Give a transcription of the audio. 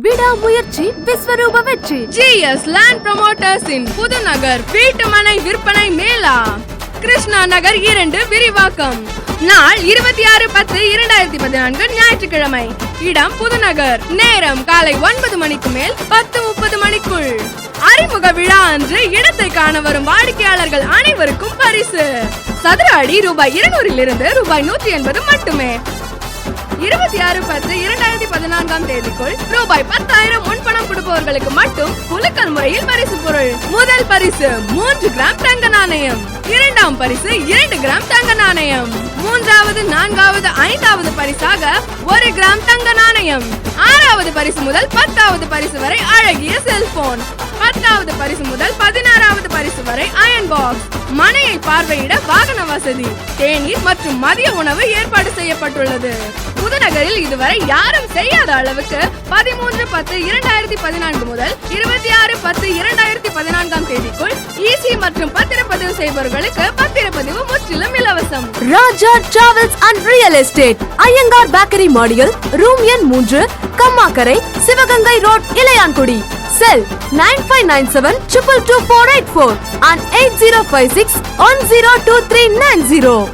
விடாமுயற்சி விஸ்வரூப வெற்றி. GS Land Promoters in Pudunagar வீட்டுமனை விற்பனை மேளா கிருஷ்ணா நகர் 2 விரிவாக்கம். நாள் 26/10/2014 ஞாயிற்றுக்கிழமை. இடம் புதுநகர். நேரம் காலை 9 மணிக்கு மேல் 10:30 மணிக்குள். அறிமுக விழா அன்று இடத்தை காண வரும் வாடிக்கையாளர்கள் அனைவருக்கும் பரிசு. சதுர அடி ரூபாய் 200 ரூபாய் 180 மட்டுமே. 26/10/2014 ரூபாய் 10,000 முன்பணம் கொடுப்பவர்களுக்கு மட்டும் குலுக்கல் முறையில் பரிசு பொருள். முதல் பரிசு 3 கிராம் தங்க நாணயம். இரண்டாம் பரிசு 2 கிராம் தங்க நாணயம். மூன்றாவது, நான்காவது, ஐந்தாவது பரிசாக 1 கிராம் தங்க நாணயம். ஆறாவது பரிசு முதல் 10வது பரிசு வரை அழகிய செல்போன். 10வது பரிசு முதல் 16வது பரிசு வரை அயன் பாக்ஸ். மனையை பார்வையிட வாகன வசதி, தேநீர் மற்றும் மதிய உணவு ஏற்பாடு செய்யப்பட்டுள்ளது. புதுநகரில் இதுவரை யாரும் செய்யாத அளவுக்கு 13/10/2014 முதல் 26/10/2014 ஈசி மற்றும் பத்திரப்பதிவு செய்பவர்களுக்கு பத்திரப்பதிவு முற்றிலும் இலவசம். Raja travels and real estate, Iyengar bakery மாடியில் ரூம் எண் 3, Kammakarai, Sivaganga road, Ilayangudi. Cell 9597222484 and 8056102390.